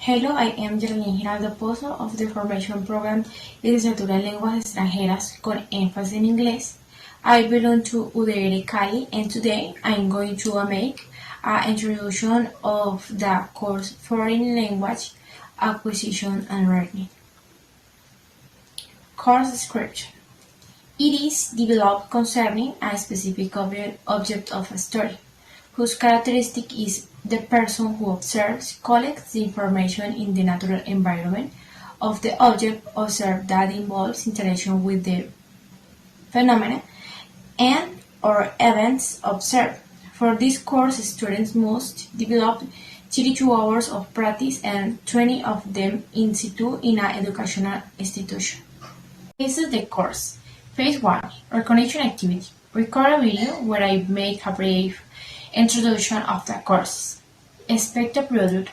Hello, I am Geraldine Giraldo Pozo of the Formation Program de Licenciatura en Lenguas Extranjeras con énfasis en inglés. I belong to UDR Cali and today I'm going to make an introduction of the course Foreign Language Acquisition and Learning. Course description. It is developed concerning a specific object of a story, whose characteristic is the person who observes, collects the information in the natural environment of the object observed that involves interaction with the phenomena and or events observed. For this course, students must develop 32 hours of practice and 20 of them in situ in an educational institution. This is the course. Phase 1. Recognition activity. Record a video where I make a brief introduction of the course. Expect a product,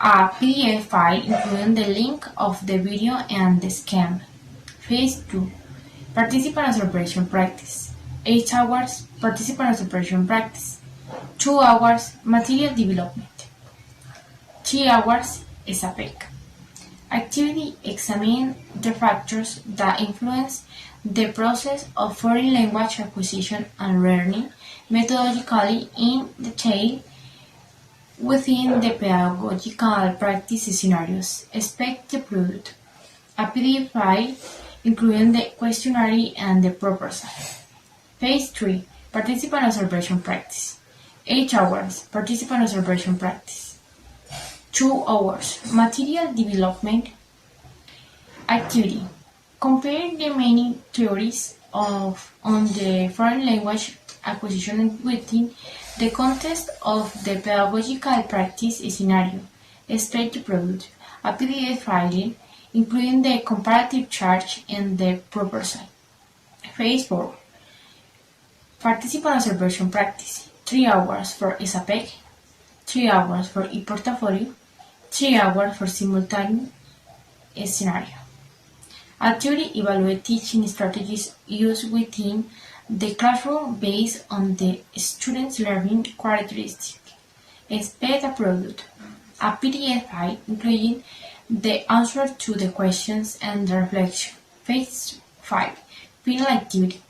a PDF file including the link of the video and the scan. Phase 2. Participant observation practice. 8 hours participant observation practice. 2 hours material development. 3 hours SAPEC. Activity: examine the factors that influence the process of foreign language acquisition and learning methodologically in detail within the pedagogical practice scenarios. Expect the product, a PDF file including the questionnaire and the proposal. Phase 3. Participant observation practice. 8 hours participant observation practice. 2 hours material development. Activity: compare the many theories on the foreign language acquisition within the context of the pedagogical practice scenario. Expect the product, a PDF file including the comparative chart and the proposal. Phase 4. Participant observation practice. 3 hours for SAPEC, 3 hours for e-portfolio, 3 hours for simultaneous scenario. Activity: evaluate teaching strategies used within the classroom based on the student's learning characteristics. Expect a product, a PDF file including the answer to the questions and the reflection. Phase 5. Final activity.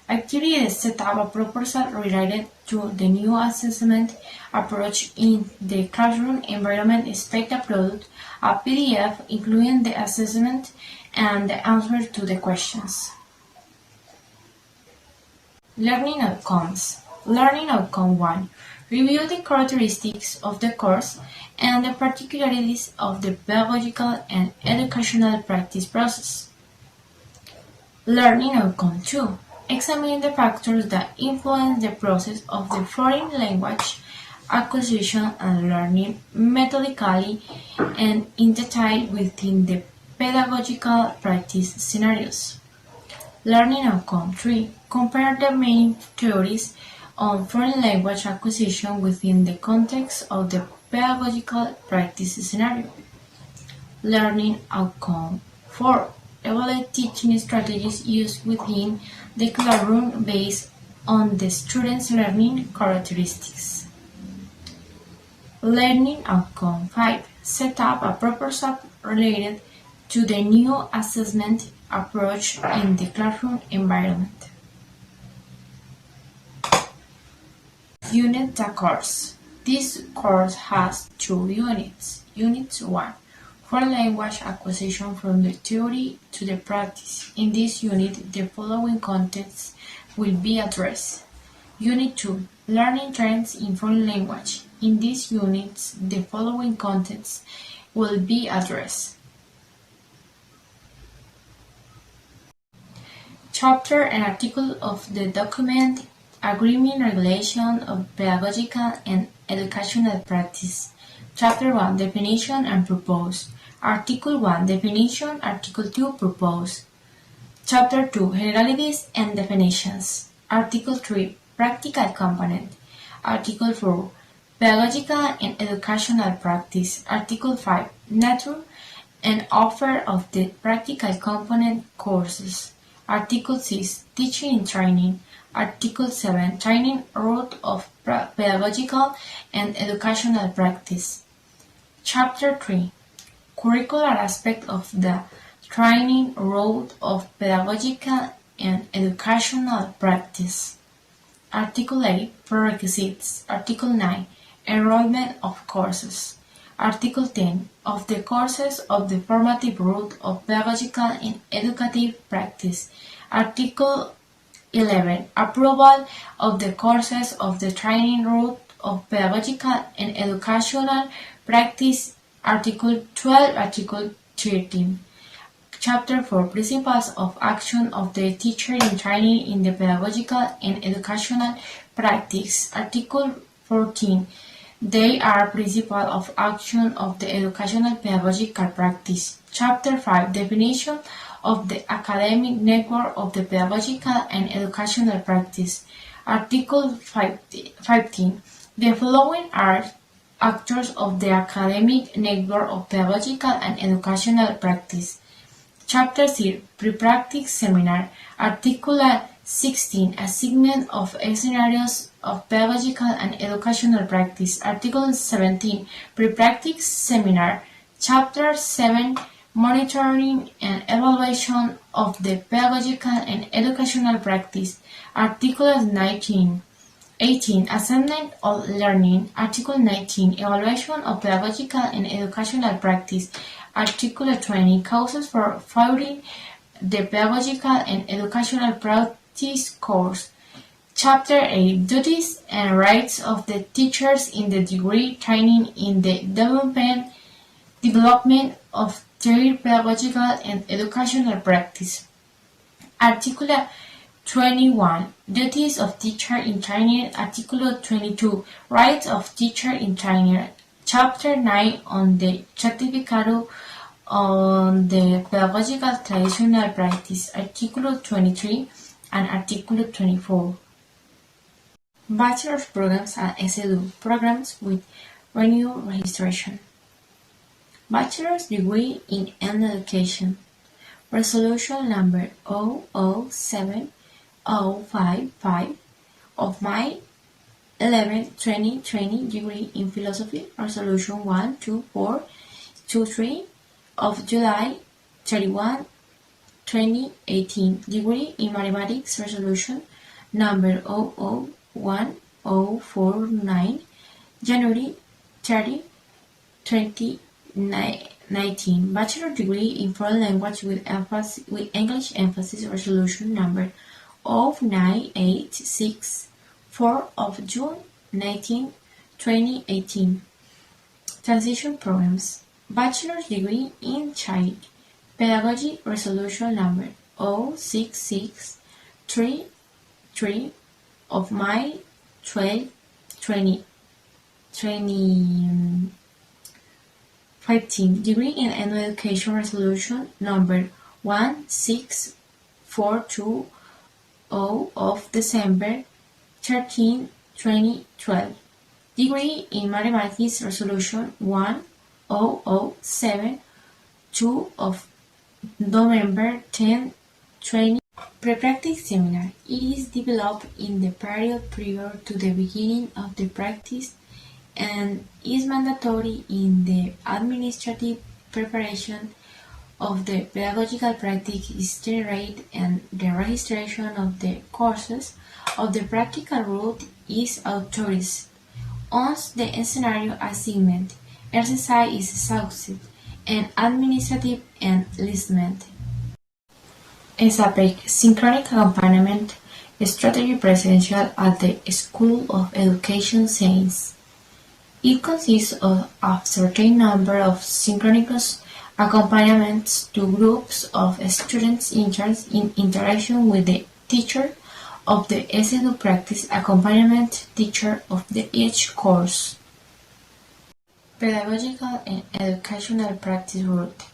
Activity is set up a proposal related to the new assessment approach in the classroom environment. Expect a product, a PDF including the assessment and the answer to the questions. Learning outcomes. Learning outcome 1. Review the characteristics of the course and the particularities of the pedagogical and educational practice process. Learning outcome 2. Examine the factors that influence the process of the foreign language acquisition and learning methodically and in detail within the pedagogical practice scenarios. Learning outcome 3. Compare the main theories on foreign language acquisition within the context of the pedagogical practice scenario. Learning outcome 4. Evaluate teaching strategies used within the classroom based on the student's learning characteristics. Learning outcome 5. Set up a proposal related to the new assessment approach in the classroom environment. Unit the course. This course has 2 units. Unit 1. Foreign language acquisition from the theory to the practice. In this unit, the following contexts will be addressed. Unit 2. Learning trends in foreign language. In these units, the following contexts will be addressed. Chapter and article of the document Agreement Regulation of Pedagogical and Educational Practice. Chapter 1. Definition and Purpose. Article 1. Definition. Article 2. Purpose. Chapter 2. Generalities and definitions. Article 3. Practical component. Article 4. Pedagogical and educational practice. Article 5. Nature and offer of the practical component courses. Article 6. Teaching and training. Article 7. Training route of pedagogical and educational practice. Chapter 3: Curricular aspect of the training route of pedagogical and educational practice. Article 8: Prerequisites. Article 9: Enrollment of courses. Article 10: Of the courses of the formative route of pedagogical and educative practice. Article 11: Approval of the courses of the training route of pedagogical and educational practice. Article 12. Article 13. Chapter 4: Principles of action of the teacher in training in the pedagogical and educational practice. Article 14. They are principles of action of the educational pedagogical practice. Chapter 5: Definition of the academic network of the pedagogical and educational practice. Article 15. The following are actors of the academic network of pedagogical and educational practice. Chapter 6: Pre-practice seminar. Article 16. Assignment of scenarios of pedagogical and educational practice. Article 17. Pre-practice seminar. Chapter 7. Monitoring and evaluation of the pedagogical and educational practice. Article 19. 18. Assessment of learning. Article 19. Evaluation of pedagogical and educational practice. Article 20. Causes for failing the pedagogical and educational practice course. Chapter 8. Duties and rights of the teachers in the degree training in the development of their pedagogical and educational practice. Article 21. Duties of teacher in training. Article 22. Rights of teacher in training. Chapter 9 on the Certificado on the Pedagogical Traditional Practice. Article 23 and Article 24. Bachelor's programs and SEDU programs with renewed registration. Bachelor's degree in education. Resolution number 007055 of May 11, 2020, degree in philosophy. Resolution 12423 of July 31, 2018, degree in mathematics. Resolution number 001049, January 30, 2019. Bachelor degree in foreign language with English emphasis. Resolution number 0986 of June 19, 2018. Transition programs. Bachelor's degree in child pedagogy. Resolution number 06633 of May 12, 2015. Degree in education. Resolution number 16420 of December 13, 2012. Degree in mathematics. Resolution 10072 of November 10, 20. Pre-practice seminar. It is developed in the period prior to the beginning of the practice and is mandatory in the administrative preparation of the pedagogical practice itinerary, and the registration of the courses of the practical route is authorized once the scenario assignment exercise is exhausted and administrative enlistment. SAPEC Synchronic Accompaniment Strategy Presential at the School of Education Science. It consists of a certain number of synchronous accompaniments to groups of students interested in interaction with the teacher of the SEDU practice accompaniment teacher of each course. Pedagogical and Educational Practice Route.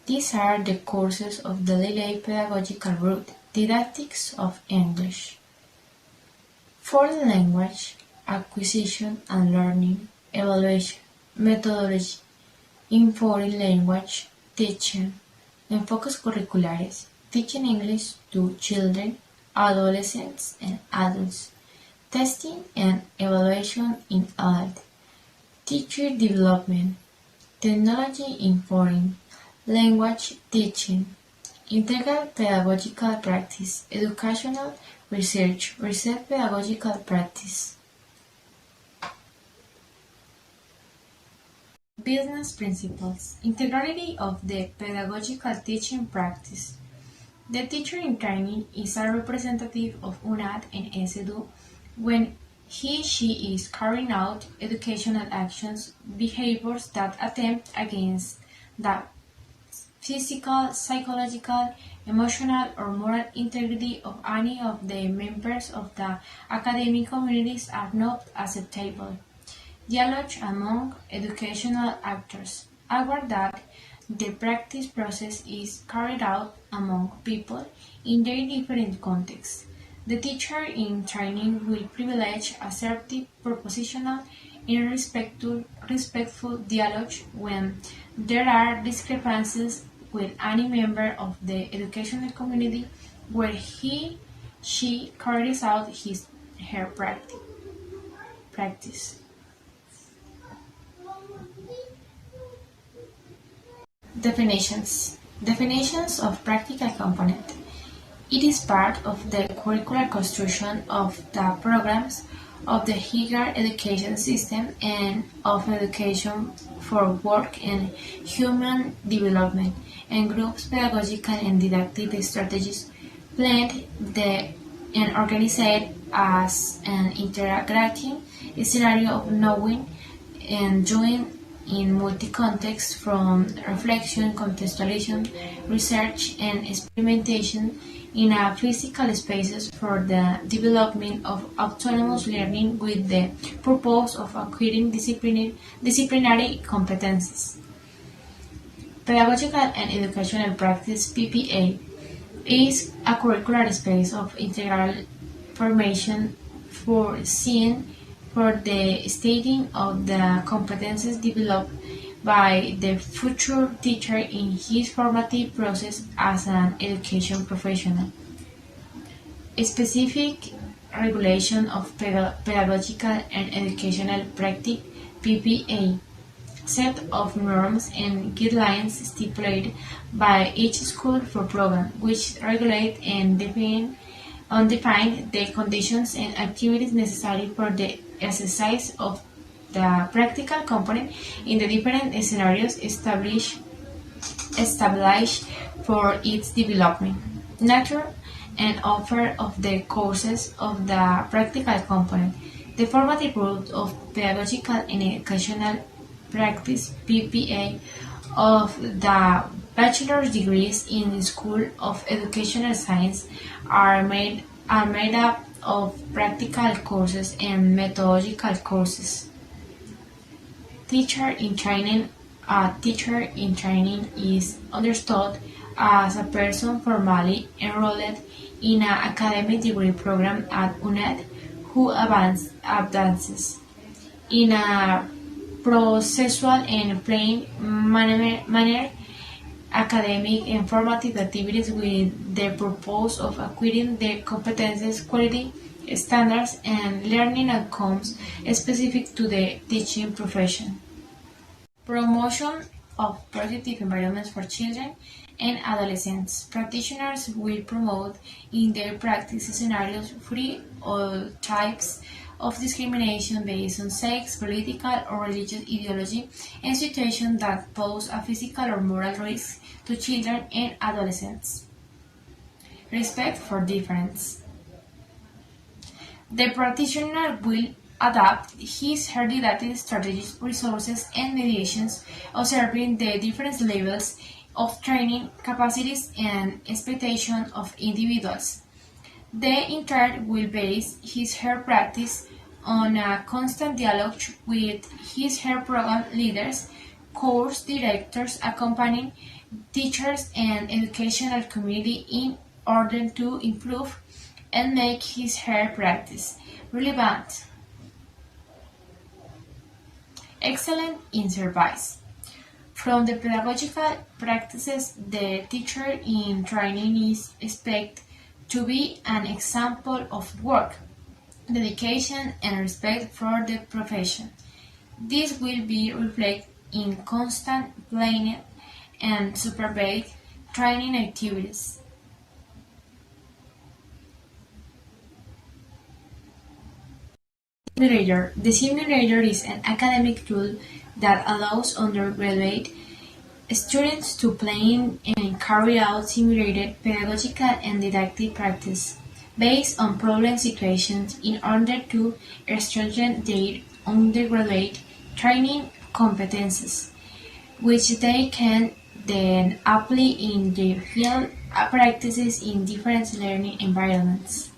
These are the courses of the Lilly Pedagogical Route: Didactics of English, Foreign Language Acquisition and Learning, Evaluation, Methodology in Foreign Language Teaching, Enfoques Curriculares, Teaching English to Children, Adolescents, and Adults, Testing and Evaluation in Adult, Teacher Development, Technology in foreign language teaching, integral pedagogical practice, educational research, pedagogical practice. Business principles, integrality of the pedagogical teaching practice. The teacher in training is a representative of UNAD and SEDU when he/she is carrying out educational actions, behaviors that attempt against the physical, psychological, emotional, or moral integrity of any of the members of the academic communities are not acceptable. Dialogue among educational actors. Aware that the practice process is carried out among people in their different contexts. The teacher in training will privilege assertive, propositional, and respectful dialogue when there are discrepancies with any member of the educational community where she carries out her practice. Definitions. Definitions of practical component. It is part of the curricular construction of the programs of the higher education system and of education for work and human development, and groups pedagogical and didactic strategies planned and organized as an integrating scenario of knowing and doing in multi-context from reflection, contextualization, research, and experimentation in a physical spaces for the development of autonomous learning with the purpose of acquiring disciplinary competencies. Pedagogical and Educational Practice (PPA) is a curricular space of integral formation foreseen for the studying of the competences developed by the future teacher in his formative process as an education professional. A specific regulation of pedagogical and educational practice (PPA) set of norms and guidelines stipulated by each school for program, which regulate and define the conditions and activities necessary for the exercise of the practical component in the different scenarios established for its development. Nature and offer of the courses of the practical component. The formative route of pedagogical and educational practice (PPA) of the bachelor's degrees in the School of Educational Science are made up of practical courses and methodological courses. Teacher in training. A teacher in training is understood as a person formally enrolled in an academic degree program at UNED who advances in a processual and plain manner academic and formative activities with the purpose of acquiring the competences, quality, standards, and learning outcomes specific to the teaching profession. Promotion of positive environments for children and adolescents. Practitioners will promote in their practice scenarios free all types of discrimination based on sex, political, or religious ideology, and situations that pose a physical or moral risk to children and adolescents. Respect for difference. The practitioner will adapt his/her didactic strategies, resources, and mediations, observing the different levels of training, capacities, and expectations of individuals. The intern will base his/her practice on a constant dialogue with his/her program leaders, course directors, accompanying teachers, and educational community in order to improve and make his/her practice relevant. Excellent in service. From the pedagogical practices, the teacher in training is expected to be an example of work, dedication, and respect for the profession. This will be reflected in constant planning and supervised training activities. Simulator. The simulator is an academic tool that allows undergraduate students to plan and carry out simulated pedagogical and didactic practice based on problem situations in order to strengthen their undergraduate training competences, which they can then apply in their field practices in different learning environments.